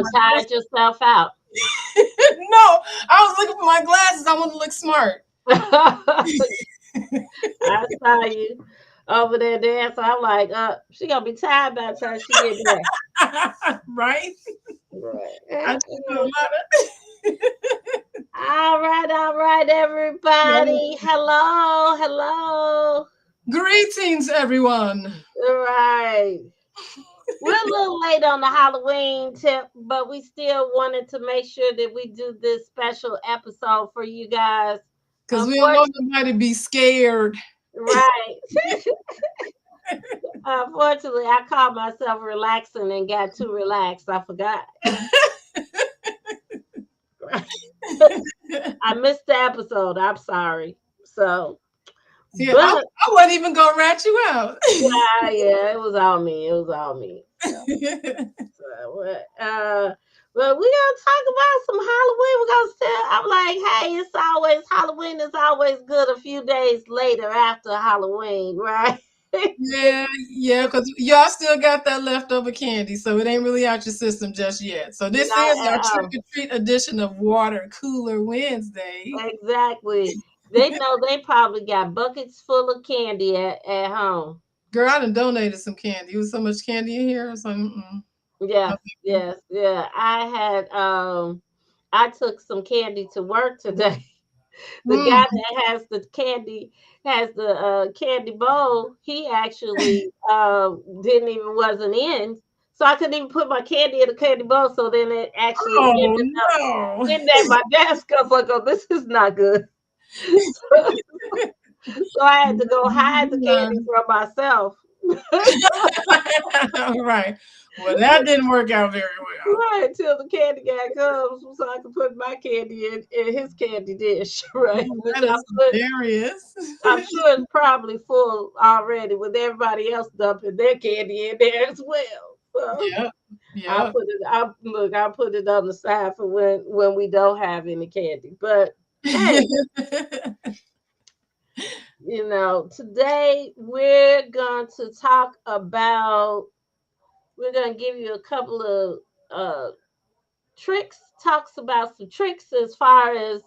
done tired yourself out. No, I was looking for my glasses. I want to look smart. I saw you over there dancing. I'm like, she gonna be tired by the time she get there. Right? I Right. just do a lot of. All right, Yeah. everybody. Hello, hello. Greetings, everyone. All right. We're a little late on the Halloween tip, but we still wanted to make sure that we do this special episode for you guys. Because we don't want Unfortunately, nobody to be scared. right. Unfortunately, I caught myself relaxing and got too relaxed. I forgot. I missed the episode. I'm sorry. So, See, but I wasn't even going to rat you out. yeah, it was all me. It was all me. But we gonna talk about some Halloween. We're gonna say, I'm like, hey, it's always Halloween is always good a few days later after Halloween, right? Yeah, because y'all still got that leftover candy, so it ain't really out your system just yet. So this Not is our at trick all. or treat edition of Water Cooler Wednesday. Exactly. They know they probably got buckets full of candy at home. Girl, I done donated some candy. It was so much candy in here. So, no, Yes, thank you. yes, yeah. I took some candy to work today. The guy Mm. that has the candy bowl, he actually didn't even wasn't in. So I couldn't even put my candy in the candy bowl. So then it actually Oh ended up no. sitting at my desk. I was like, oh, this is not good. So I had to go hide the candy from myself. Right. Well, that didn't work out very well. Right until the candy guy comes, so I can put my candy in his candy dish, right? Oh, Which that is hilarious. I'm sure it's probably full already with everybody else dumping their candy in there as well. So Yep. I'll Yep. put it. I'll put it on the side for when we don't have any candy. But hey, today we're going to talk about. We're going to give you a couple of tricks. Talks about some tricks as far as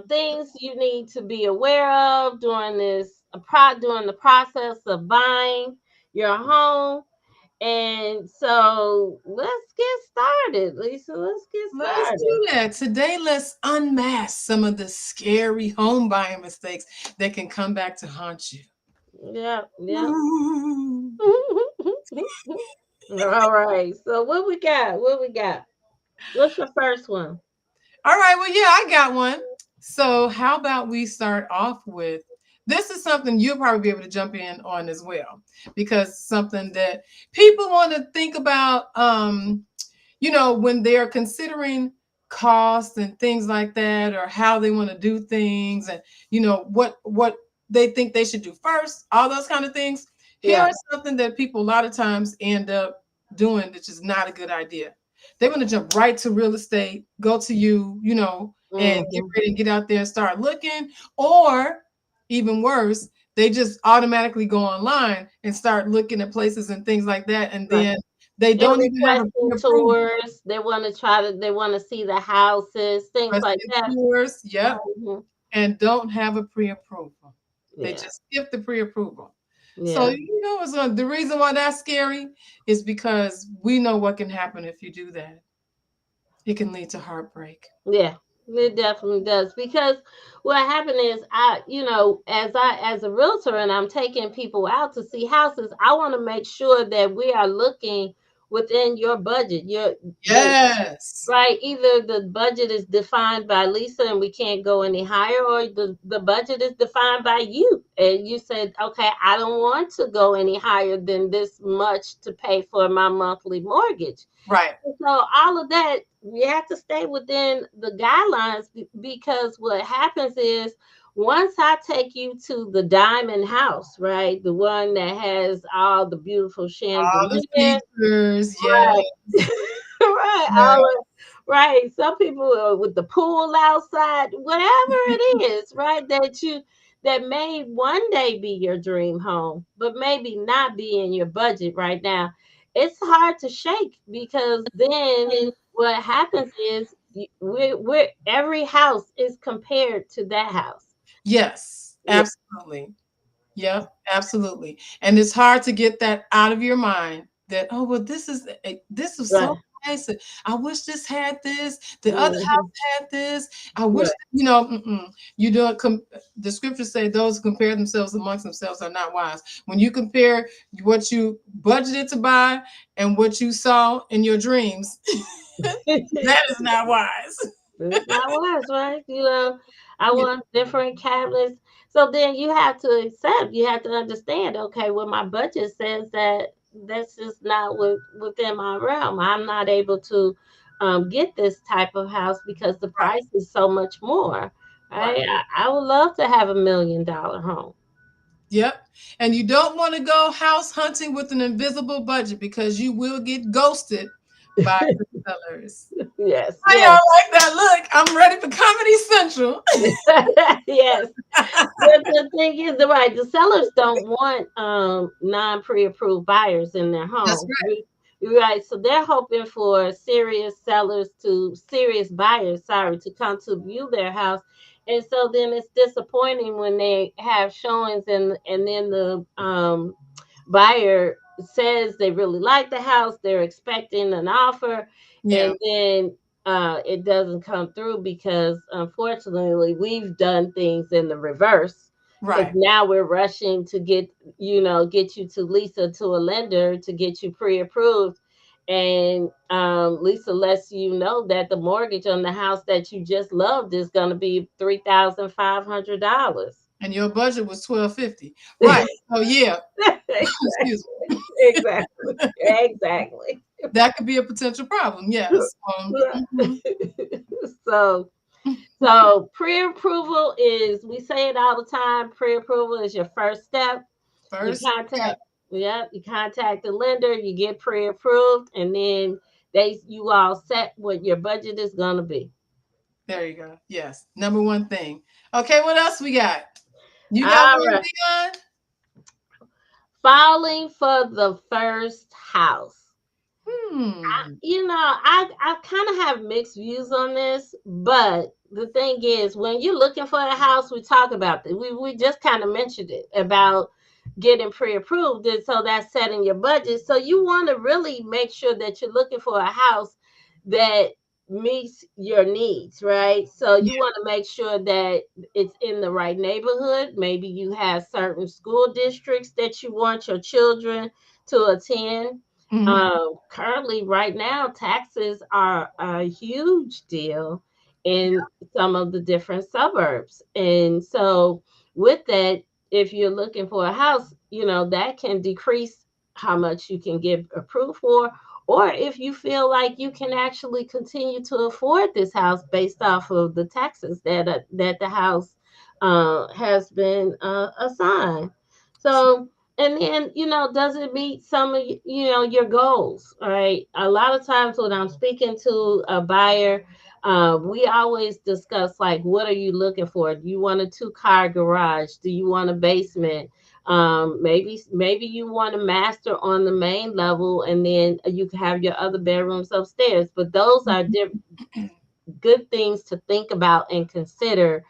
things you need to be aware of during during the process of buying your home. And so let's get started, Lisa. Let's get Let's started. do that. Today, let's unmask some of the scary home buying mistakes that can come back to haunt you. Yeah, yeah. Ooh. All right. So what we got? What we got? What's your first one? All right. Well, yeah, I got one. So, how about we start off with this is something you'll probably be able to jump in on as well because something that people want to think about, when they're considering costs and things like that, or how they want to do things, and what they think they should do first, all those kind of things. Here Yeah. is something that people a lot of times end up doing, which is not a good idea. They want to jump right to real estate, go to and get Hmm. ready and get out there and start looking, or even worse, they just automatically go online and start looking at places and things like that, and Right. then they And don't even have a requesting pre-approval. tours. They want to see the houses, things like Requesting that. tours, yep, Mhm. and don't have a pre-approval. They Yeah. just skip the pre-approval. So Yeah. the reason why that's scary is because we know what can happen if you do that. It can lead to heartbreak. Yeah, it definitely does. Because what happened is as a realtor and I'm taking people out to see houses, I want to make sure that we are looking within your budget. The Yes. Right, either the budget is defined by Lisa and we can't go any higher, or the budget is defined by you. And you said, okay, I don't want to go any higher than this much to pay for my monthly mortgage. Right. So all of that, we have to stay within the guidelines because what happens is once I take you to the diamond house, right, the one that has all the beautiful All the chandelier, features, yeah. right, right, Yeah. right. Some people are with the pool outside, whatever it is, right, that may one day be your dream home, but maybe not be in your budget right now. it's hard to shake because then what happens is we're every house is compared to that house. Yes, Yeah, absolutely. Yep, absolutely. And it's hard to get that out of your mind that, oh, well, this is so right. nice. I wish this had this. The other Hmm. house had this. I wish, Right. you don't the scriptures say those who compare themselves amongst themselves are not wise. When you compare what you budgeted to buy and what you saw in your dreams, that is not wise. It's not wise, right? I want different cabinets. So then you have to accept, you have to understand, okay, well, my budget says that this is not within my realm. I'm not able to get this type of house because the Right, price is so much more. right. Right? I would love to have $1 million home. Yep. And you don't want to go house hunting with an invisible budget because you will get ghosted by the sellers. Yes, How yes. y'all like that? Look, I'm ready for Comedy Central. Yes. The thing is, right, the sellers don't want non pre-approved buyers in their That's home. right. Right. So they're hoping for serious buyers, sorry, to come to view their house. And so then it's disappointing when they have showings and then the buyer says they really like the house, they're expecting an offer, Yeah, and then it doesn't come through because unfortunately we've done things in the reverse. Because right. now we're rushing to get you to Lisa to a lender to get you pre-approved, and Lisa lets you know that the mortgage on the house that you just loved is going to be $3,500. And your budget was 1250. Right. So yeah, excuse Exactly. Exactly. me. That could be a potential problem. Yes. Mhm. so so pre-approval is, we say it all the time, pre-approval is your first step. You First step. contact, yep, you contact the lender, you get pre-approved, and then you all set what your budget is gonna be. There you go. Yes. Number one thing. Okay, what else we got? You got All one, right. Dion? Filing for the first house. Hmm. I kind of have mixed views on this, but the thing is, when you're looking for a house, we talk about it. We just kind of mentioned it about getting pre-approved, and so that's setting your budget. So you want to really make sure that you're looking for a house that meets your needs, right? So you Yeah. want to make sure that it's in the right neighborhood. Maybe you have certain school districts that you want your children to attend. Mhm. Currently, right now, taxes are a huge deal in some of the different suburbs. And so, with that, if you're looking for a house, that can decrease how much you can get approved for. Or if you feel like you can actually continue to afford this house based off of the taxes that the house has been assigned. So, and then does it meet some of your goals? All right, a lot of times when I'm speaking to a buyer, we always discuss, like, what are you looking for? Do you want a 2-car garage? Do you want a basement? Maybe you want a master on the main level, and then you can have your other bedrooms upstairs. But those are good things to think about and consider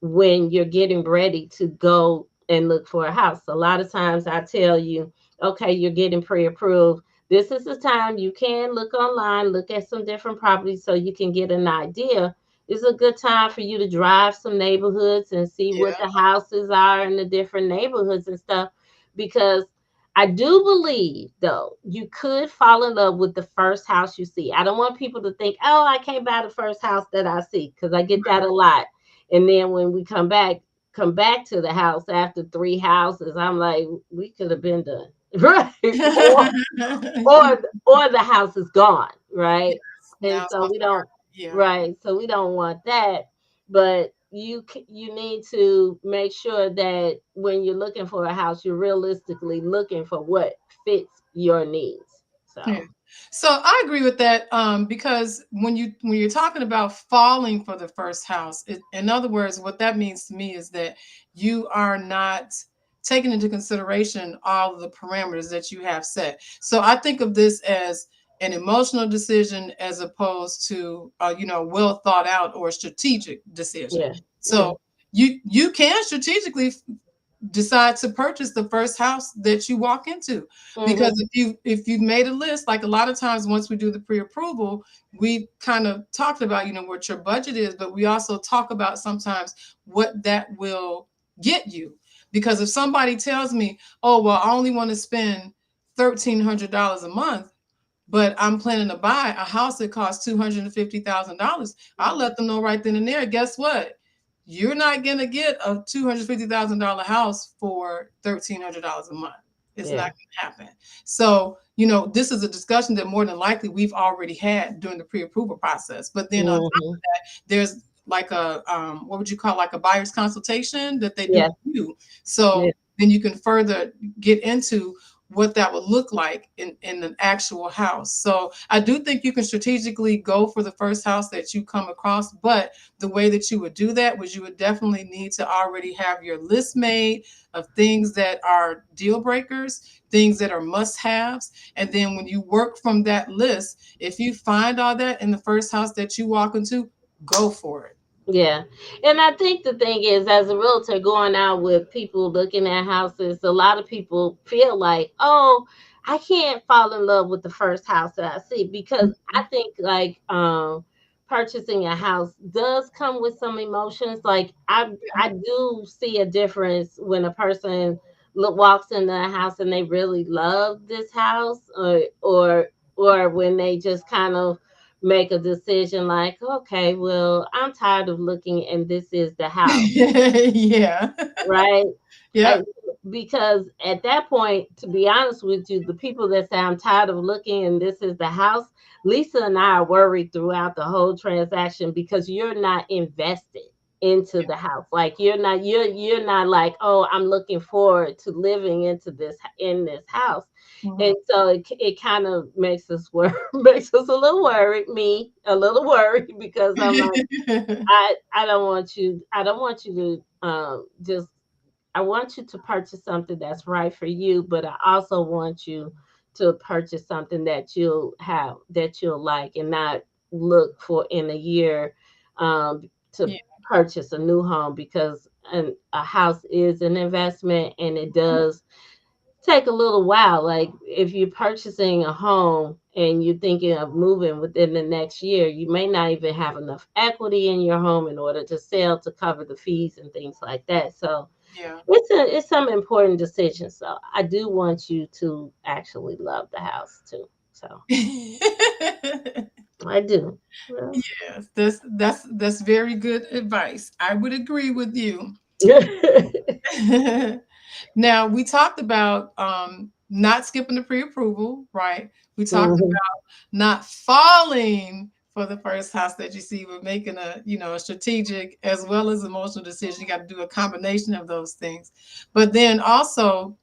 when you're getting ready to go and look for a house. A lot of times I tell you, okay, you're getting pre approved. This is the time you can look online, look at some different properties so you can get an idea. It's a good time for you to drive some neighborhoods and see what Yeah. the houses are in the different neighborhoods and stuff. Because I do believe, though, you could fall in love with the first house you see. I don't want people to think, oh, I can't buy the first house that I see, because I get that a lot. And then when we come back to the house after 3 houses, I'm like, we could have been done. Right. Or the house is gone, right? And Now it's so off we the don't, market. Yeah. right. So we don't want that. But you need to make sure that when you're looking for a house, you're realistically looking for what fits your needs. Yeah. So So I agree with that, because when you're talking about falling for the first house, in other words, what that means to me is that you are not taking into consideration all of the parameters that you have set. So I think of this as an emotional decision as opposed to well thought out or strategic decision. Yeah. Yeah. So you can strategically decide to purchase the first house that you walk into, because Mhm. if you've made a list, like a lot of times once we do the pre-approval, we kind of talked about what your budget is, but we also talk about sometimes what that will get you. Because if somebody tells me, oh well, I only want to spend $1,300 a month, but I'm planning to buy a house that costs $250,000, I'll let them know right then and there. Guess what? You're not gonna get a $250,000 house for $1,300 a month. It's not Yeah. gonna happen. So, this is a discussion that more than likely we've already had during the pre-approval process. But then on top of Mhm. that, there's like a what would you call, like a buyer's consultation that they do Yeah. with you. Yeah. So then you can further get into what that would look like in an actual house. So I do think you can strategically go for the first house that you come across, but the way that you would do that was you would definitely need to already have your list made of things that are deal breakers, things that are must haves. And then when you work from that list, if you find all that in the first house that you walk into, go for it. Yeah. And I think the thing is, as a realtor going out with people looking at houses, a lot of people feel like, oh, I can't fall in love with the first house that I see, because I think like purchasing a house does come with some emotions. Like I do see a difference when a person walks into a house and they really love this house, or when they just kind of make a decision like, okay, well, I'm tired of looking and this is the house, Yeah. right? Yep. I, because at that point, to be honest with you, the people that say I'm tired of looking and this is the house, Lisa and I are worried throughout the whole transaction because you're not invested into the house. Like you're not like, oh, I'm looking forward to living into this in this house. Mhm. And so it kind of makes us makes us a little worried, me a little worried, because I'm like, I don't want you to just, I want you to purchase something that's right for you, but I also want you to purchase something that you'll like, and not look for in a year to Yeah. purchase a new home, because a house is an investment and it does take a little while. Like if you're purchasing a home and you're thinking of moving within the next year, you may not even have enough equity in your home in order to sell to cover the fees and things like that. So Yeah. it's some important decisions. So I do want you to actually love the house too. So I do. Well, Yes, that's very good advice. I would agree with you. Now, we talked about not skipping the pre-approval, right? We talked Mhm. about not falling for the first house that you see. We're making a strategic as well as emotional decision. You got to do a combination of those things. But then also,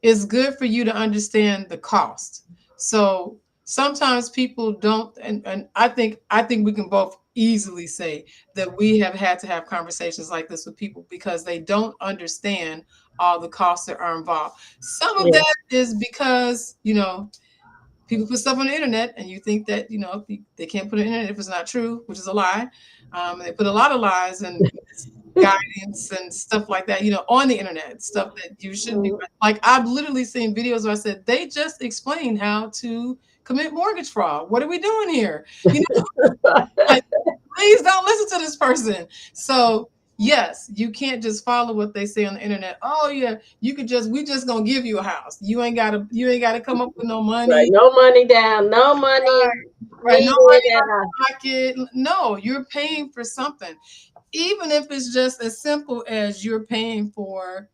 it's good for you to understand the cost. So sometimes people don't, and I think we can both easily say that we have had to have conversations like this with people because they don't understand all the costs that are involved. Some of Yeah. that is because, people put stuff on the internet and you think that, they can't put it on the internet if it's not true, which is a lie. They put a lot of lies and guidance and stuff like that, on the internet, stuff that you shouldn't be. Mhm. Like, I've literally seen videos where I said, they just explained how to commit mortgage fraud. What are we doing here? You know, like, please don't listen to this person. So yes, you can't just follow what they say on the internet. Oh yeah, we just gonna give you a house. You ain't gotta come up with no Right. money. No money down, no money Right, no needed money at out all. of pocket. No, you're paying for something. Even if it's just as simple as you're paying for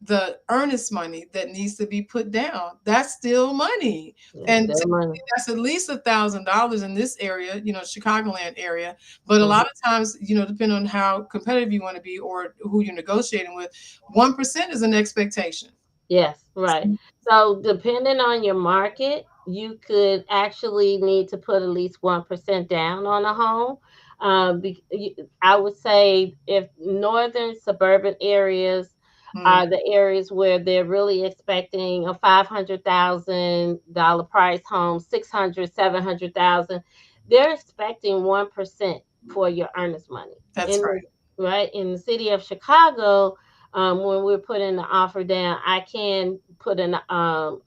the earnest money that needs to be put down, that's still money. Yeah, And still money. typically that's at least $1,000 in this area, Chicagoland area. But a lot Mhm. of times, depending on how competitive you want to be or who you're negotiating with, 1% is an expectation. Yes, right. So depending on your market, you could actually need to put at least 1% down on a home. I would say if northern suburban areas, Mm, are the areas where they're really expecting a $500,000 price home, 600, 700,000. They're expecting 1% for your earnest money. that's In the, right. right in the city of Chicago, when we're putting the offer down, I can put an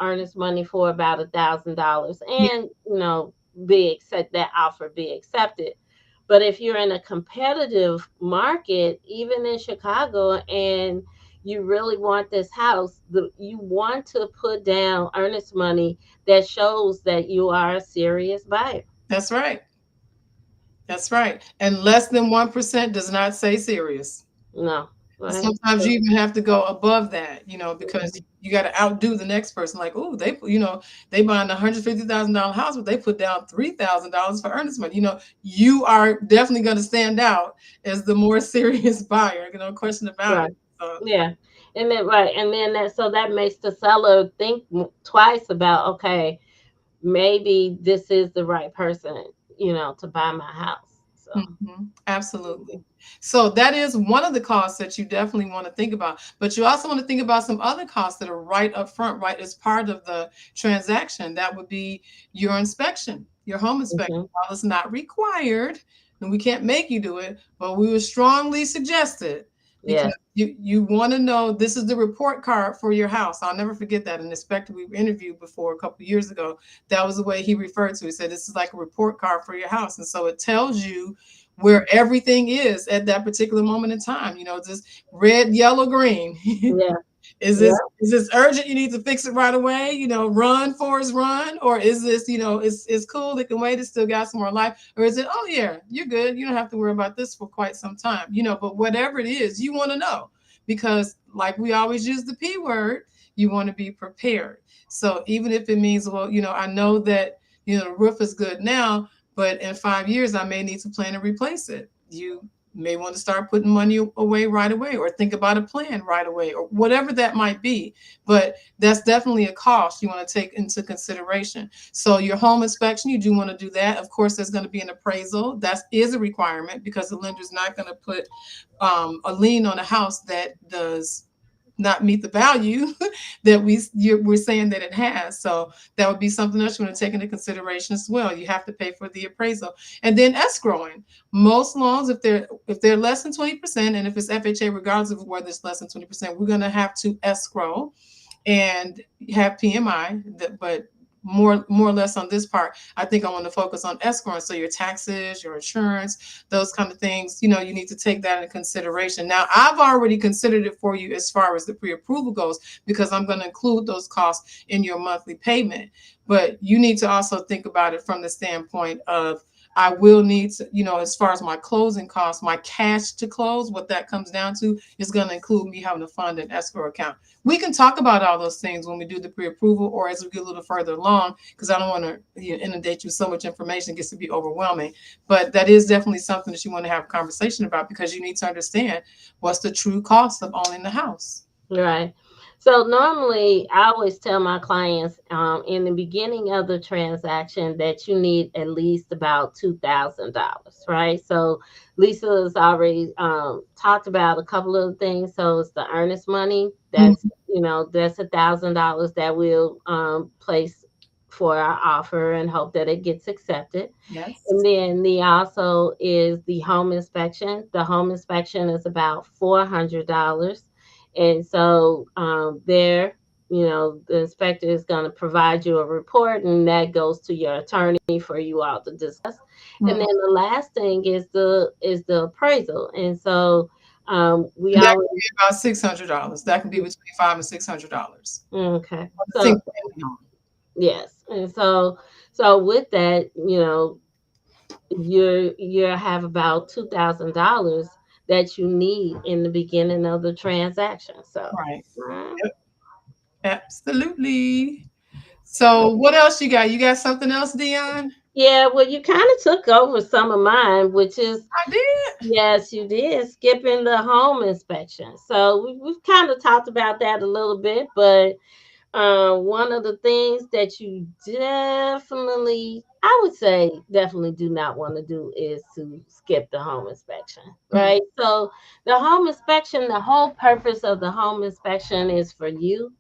earnest money for about $1,000, Yeah, and be accept that offer be accepted. But if you're in a competitive market, even in Chicago, and you really want this house, you want to put down earnest money that shows that you are a serious buyer. that's right. That's right. And less than 1% does not say serious. No, right? Sometimes you So, even have to go above that, because mhm. you got to outdo the next person. Like, oh, they buying $150,000 house, but they put down $3,000 for earnest money. You are definitely going to stand out as the more serious buyer. No question about it. Right. So, Yeah. And then that makes the seller think twice about, okay, maybe this is the right person, to buy my house. So, absolutely. So that is one of the costs that you definitely want to think about. But you also want to think about some other costs that are right up front, right as part of the transaction. That would be your inspection, your home inspection. mhm. While it's not required, and we can't make you do it, but we would strongly suggest it because Yes. you want to know this is the report card for your house. I'll never forget that. An inspector we interviewed before a couple of years ago, that was the way he referred to it. He said this is like a report card for your house. And so it tells you where everything is at that particular moment in time. Just red, yellow, green. Yeah. is this Yeah. is this urgent? You need to fix it right away. Run, Forrest, run. Or is this, it's cool, it can wait, it still got some more life. Or is it, oh yeah, you're good, you don't have to worry about this for quite some time. But whatever it is, you want to know, because like we always use the P word, you want to be prepared. So even if it means, well, I know that the roof is good now, but in 5 years, I may need to plan to replace it. You may want to start putting money away right away, or think about a plan right away, or whatever that might be. But that's definitely a cost you want to take into consideration. So your home inspection, you do want to do that. Of course, there's going to be an appraisal. That is a requirement, because the lender's not going to put a lien on a house that does not meet the value that we're saying that it has. So that would be something else you want to take into consideration as well. You have to pay for the appraisal, and then escrowing. Most loans, if they're less than 20%, and if it's FHA, regardless of whether it's less than 20%, we're going to have to escrow and have PMI. But more or less on this part, I think I want to focus on escrow. So your taxes, your insurance, those kind of things, you need to take that into consideration. Now, I've already considered it for you as far as the pre-approval goes, because I'm going to include those costs in your monthly payment. But you need to also think about it from the standpoint of, I will need to, as far as my closing costs, my cash to close, what that comes down to is going to include me having to fund an escrow account. We can talk about all those things when we do the pre-approval, or as we get a little further along, because I don't want to inundate you with so much information, it gets to be overwhelming. But that is definitely something that you want to have a conversation about, because you need to understand what's the true cost of owning the house. Right. So normally, I always tell my clients in the beginning of the transaction that you need at least about $2,000. Right. So Lisa has already talked about a couple of things. So it's the earnest money. That's Mhm. that's $1,000 that we'll place for our offer and hope that it gets accepted. And Yes. then the also is the home inspection. The home inspection is about $400. And so there, the inspector is going to provide you a report, and that goes to your attorney for you all to discuss. And Mhm. then the last thing is the appraisal. And so we And that always could be about $600. That can be between $500 and $600. okay. On a So single family home. yes. And so with that, you have about $2,000 that you need in the beginning of the transaction. So, Right. mm, Yep. Absolutely. So what else you got? You got something else, Dion? yeah, well, you kind of took over some of mine, which is I did. yes, you did skipping the home inspection. So we've kind of talked about that a little bit, but One of the things that you definitely, I would say, definitely do not want to do is to skip the home inspection, Hmm. right? So, the home inspection, the whole purpose of the home inspection is for you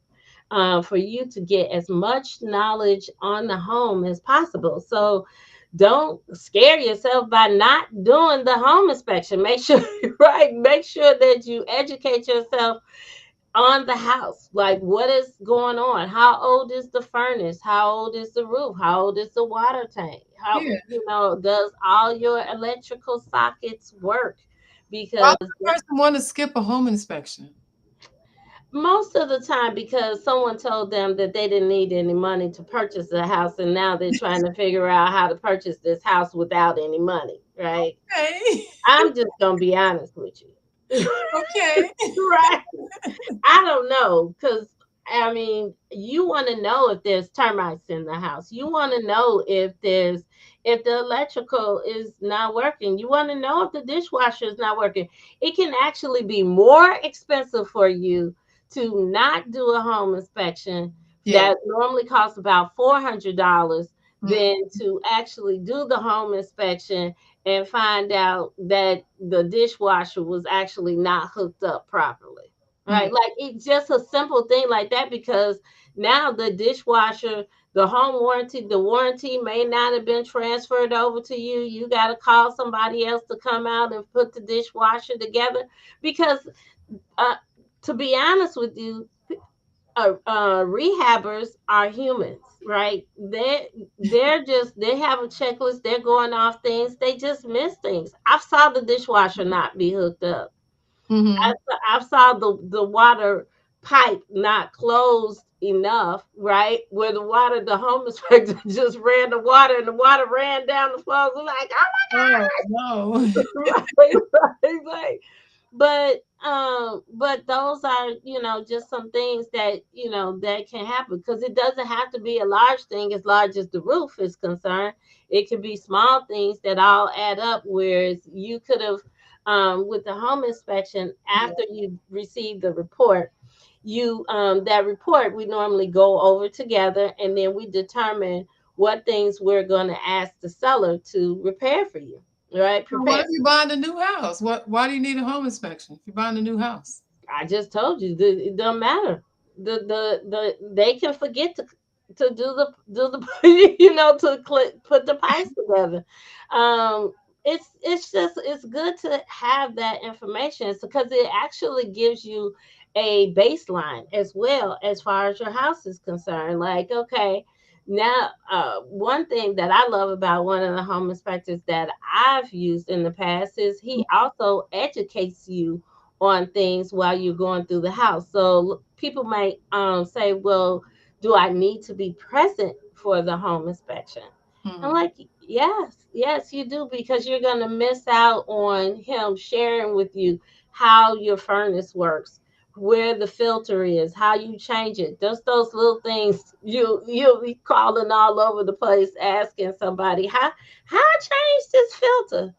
to get as much knowledge on the home as possible. So, don't scare yourself by not doing the home inspection. Make sure, right? Make sure that you educate yourself on the house. Like, what is going on? How old is the furnace? How old is the roof? How old is the water tank? How, Yeah. does all your electrical sockets work? Why Because would a person want to skip a home inspection? most of the time, because someone told them that they didn't need any money to purchase a house, and now they're trying to figure out how to purchase this house without any money, right? Okay. I'm just gonna be honest with you. Okay. Right? I don't know, because I mean, you want to know if there's termites in the house. You want to know if the electrical is not working. You want to know if the dishwasher is not working. It can actually be more expensive for you to not do a home inspection Yeah. that normally costs about $400 Mm, than to actually do the home inspection and find out that the dishwasher was actually not hooked up properly. mm, Right? Like, it's just a simple thing like that, because now the dishwasher, the home warranty, the warranty may not have been transferred over to you. You got to call somebody else to come out and put the dishwasher together, because uh, to be honest with you, rehabbers are humans, right? They have a checklist. They're going off things. They just miss things. I saw the dishwasher not be hooked up. mm-hmm. I saw the water pipe not closed enough, right? Where the home inspector just ran the water, and the water ran down the floor. We're like, Oh no. right, right, right. But those are, just some things that, that can happen, because it doesn't have to be a large thing as large as the roof is concerned. It could be small things that all add up, whereas you could have, with the home inspection, Yeah. after you receive the report, that report we normally go over together, and then we determine what things we're going to ask the seller to repair for you, right? So what Prepare. if you're buying a new house? Why do you need a home inspection if you're buying a new house? I just told you that it doesn't matter. They can forget to do the put the pipes together. It's good to have that information, because it actually gives you a baseline as well, as far as your house is concerned. Like, okay, now, one thing that I love about one of the home inspectors that I've used in the past is he also educates you on things while you're going through the house. So people might say, well, do I need to be present for the home inspection? I'm Mm-hmm. like, yes, yes, you do, because you're going to miss out on him sharing with you how your furnace works, where the filter is, how you change it. Just those little things, you'll be calling all over the place asking somebody, how I change this filter.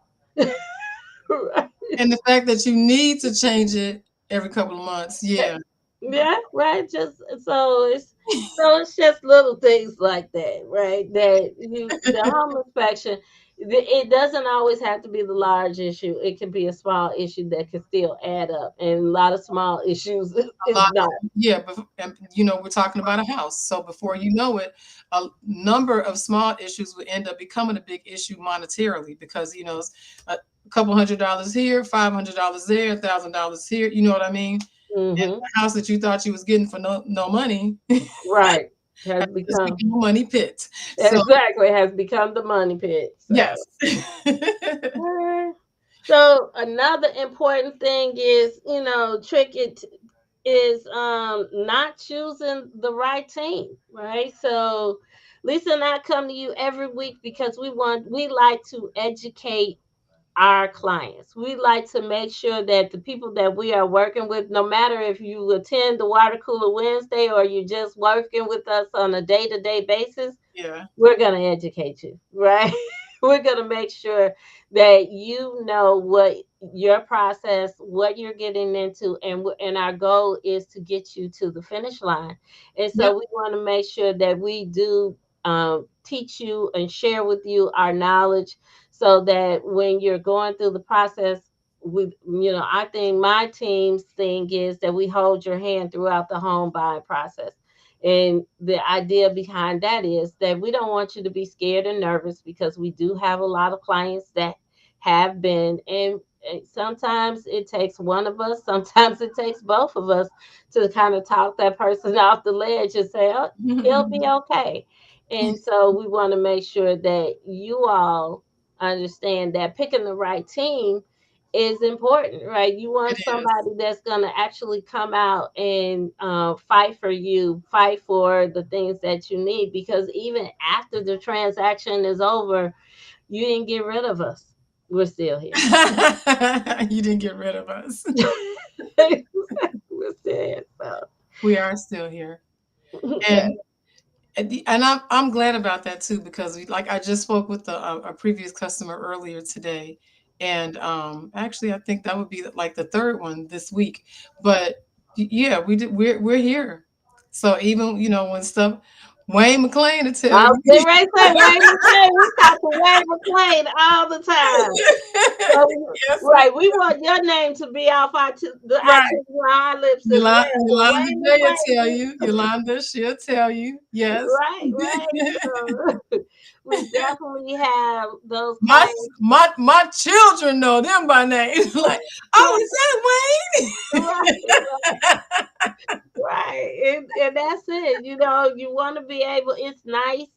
Right. And the fact that you need to change it every couple of months, yeah. Yeah, right. So it's just little things like that, right? That the home inspection, it doesn't always have to be the large issue. It can be a small issue that can still add up, and a lot of small issues A is lot, not. yeah, but and, we're talking about a house. So before you know it, a number of small issues will end up becoming a big issue monetarily because it's a couple $100 here, $500 there, $1,000 here. You know what I mean? And Hmm. the house that you thought you was getting for no money Right. Has has just become become a money pit. So exactly has become the money pit. So. yes. eh. So another important thing is, trick it is not choosing the right team, right? So Lisa and I come to you every week because we like to educate our clients. We like to make sure that the people that we are working with, no matter if you attend the Water Cooler Wednesday or you're just working with us on a day-to-day basis, Yeah. we're going to educate you, right? we're going to make sure that you know what your process, what you're getting into, and our goal is to get you to the finish line. And so Yep. we want to make sure that we do teach you and share with you our knowledge, so that when you're going through the process, I think my team's thing is that we hold your hand throughout the home buying process. And the idea behind that is that we don't want you to be scared and nervous, because we do have a lot of clients that have been, and sometimes it takes one of us, sometimes it takes both of us to kind of talk that person off the ledge and say, oh, he'll be okay. And so we want to make sure that you all understand that picking the right team is important, right? You want It is. somebody that's going to actually come out and fight for you, fight for the things that you need, because even after the transaction is over, you didn't get rid of us. We're still here. You didn't get rid of us. We're still here. So, We are still here. yeah. And I'm glad about that too, because like I just spoke with a previous customer earlier today, and actually I think that would be like the third one this week. But yeah, we're here. So even when stuff, Wayne McLean to tell I you. was getting ready to say Wayne McClain. We talk to Wayne McClain all the time. So, Yes, right, we want your name to be off our right. tongue, our lips as well. So Yolanda Wayne J will tell McClain, you. Yolanda, she'll tell you. Yes. right, right. So we definitely have those My clients. my children know them by name. Like, oh, is Right, that Wayne? right. And that's it. You want to be able, it's nice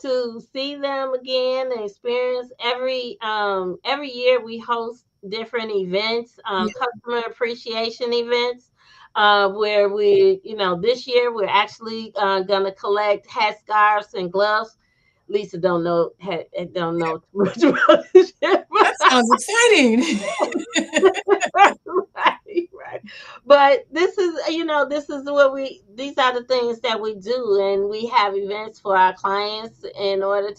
to see them again and experience every year we host different events, Yeah, customer appreciation events, where this year we're actually gonna collect hat scarves and gloves. Lisa don't know too much about this yet, that sounds exciting. right, right. But these are the things that we do, and we have events for our clients in order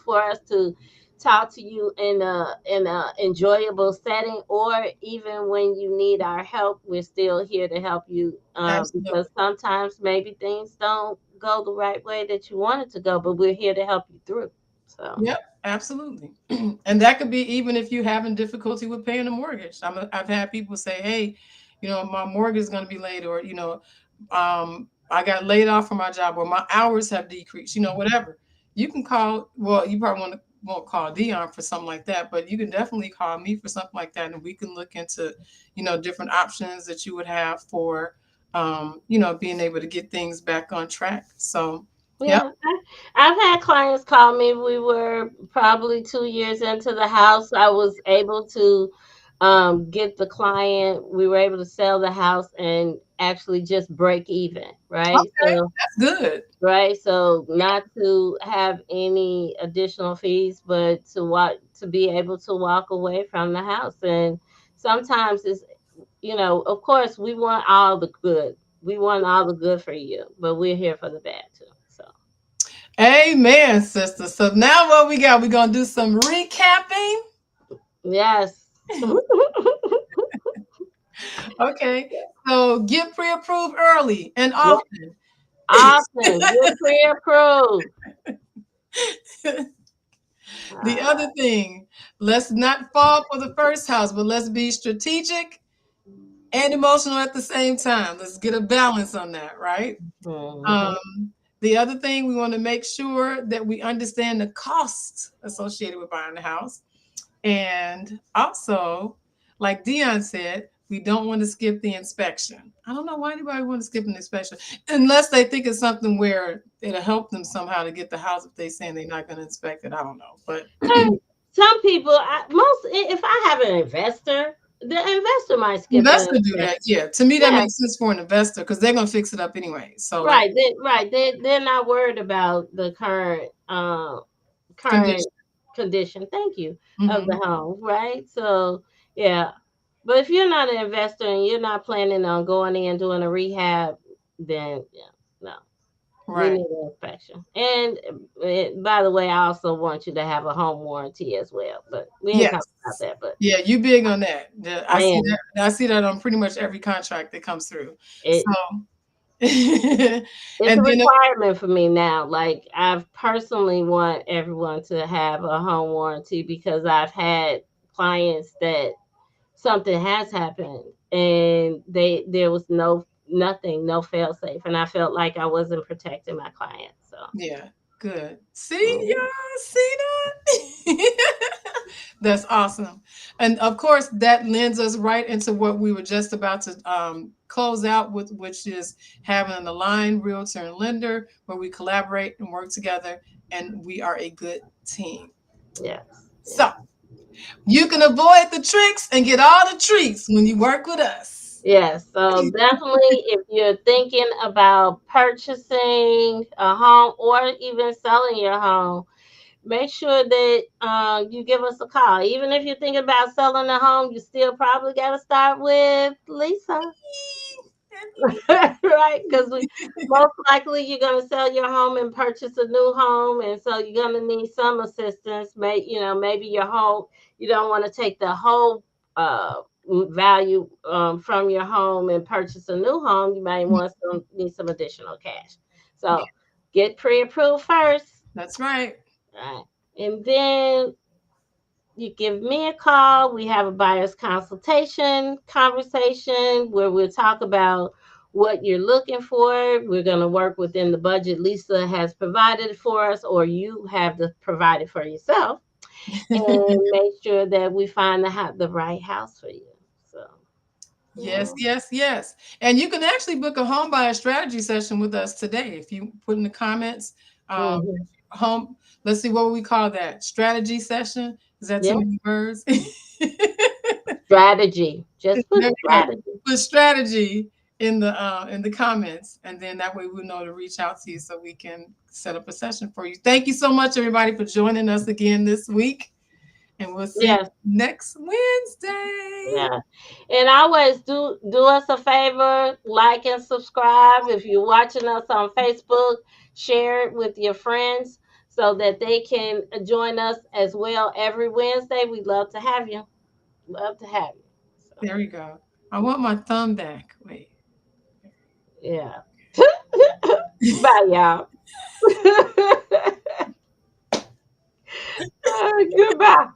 for us to talk to you in a enjoyable setting, or even when you need our help, we're still here to help you, because Absolutely. sometimes maybe things don't go the right way that you want it to go, but we're here to help you through. So Yep, absolutely. And that could be even if you're having difficulty with paying a mortgage. I've had people say, "Hey, my mortgage is going to be late," or I got laid off from my job, or my hours have decreased. Whatever. You can call. Well, you probably won't call Dion for something like that, but you can definitely call me for something like that, and we can look into different options that you would have for being able to get things back on track. So, yep. yeah, I've had clients call me. We were probably 2 years into the house. I was able to get the client. We were able to sell the house and actually just break even, right? Okay, that's good. Right. So not to have any additional fees, but to be able to walk away from the house. And sometimes of course, we want all the good. We want all the good for you, but we're here for the bad too. So. Amen, sister. So now what we got? We're gonna do some recapping. Yes. Okay. So get pre-approved early and Yeah. often. Often get pre-approved. The other thing, let's not fall for the first house, but let's be strategic and emotional at the same time. Let's get a balance on that, right? Mhm. The other thing, we want to make sure that we understand the costs associated with buying a house. And also, like Dion said, we don't want to skip the inspection. I don't know why anybody want to skip an inspection unless they think it's something where it'll help them somehow to get the house if they're saying they're not going to inspect it. I don't know. But And some people, if I have an investor, the investor might skip an investor do that. inspection. Yeah. To me, that Yeah, makes sense for an investor because they're going to fix it up anyway. So, like, right. They're not worried about the current condition. condition. Thank you, of the Hmm. home, right? So yeah. But if you're not an investor and you're not planning on going in and doing a rehab, then yeah, no. We Right. need an inspection. And by the way, I also want you to have a home warranty as well. But we ain't talking about Yes. that. But Yeah, you big on that. I I see am. that. I see that on pretty much every contract that comes through. So, It it's a and then requirement for me now. Like I've personally want everyone to have a home warranty because I've had clients that something has happened and there was nothing, no fail safe, and I felt like I wasn't protecting my clients. So yeah, good. See, mhm. y'all see that? That's awesome. And of course, that lends us right into what we were just about to close out with, which is having an aligned realtor and lender where we collaborate and work together and we are a good team. Yes, So yes. you can avoid the tricks and get all the treats when you work with us. Yes, so definitely if you're thinking about purchasing a home or even selling your home, make sure that you give us a call. Even if you're thinking about selling a home, you still probably got to start with Lisa. Right? Because we most likely you're gonna sell your home and purchase a new home, and so you're gonna need some assistance. Maybe your home you don't want to take the whole value from your home and purchase a new home. You might need some additional cash. Yeah, So get pre-approved first, that's right. right? And then you give me a call. We have a buyer's consultation conversation where we'll talk about what you're looking for. We're going to work within the budget Lisa has provided for us, or you have to provide it for yourself, and make sure that we find the right house for you. So, Yes, yes, yes. And you can actually book a home buyer strategy session with us today. If you put in the comments, mm-hmm. home, let's see, what would we call that? Strategy session? Is that too Yeah, many words? strategy. Just put There we go. strategy. Put strategy in the comments, and then that way we'll know to reach out to you so we can set up a session for you. Thank you so much, everybody, for joining us again this week, and we'll see you Yes. next Wednesday. Yeah. And always do us a favor, like and subscribe. If you're watching us on Facebook, share it with your friends so that they can join us as well every Wednesday. We'd love to have you. Love to have you. So There we go. I want my thumb back. Wait. yeah. Bye y'all. Goodbye.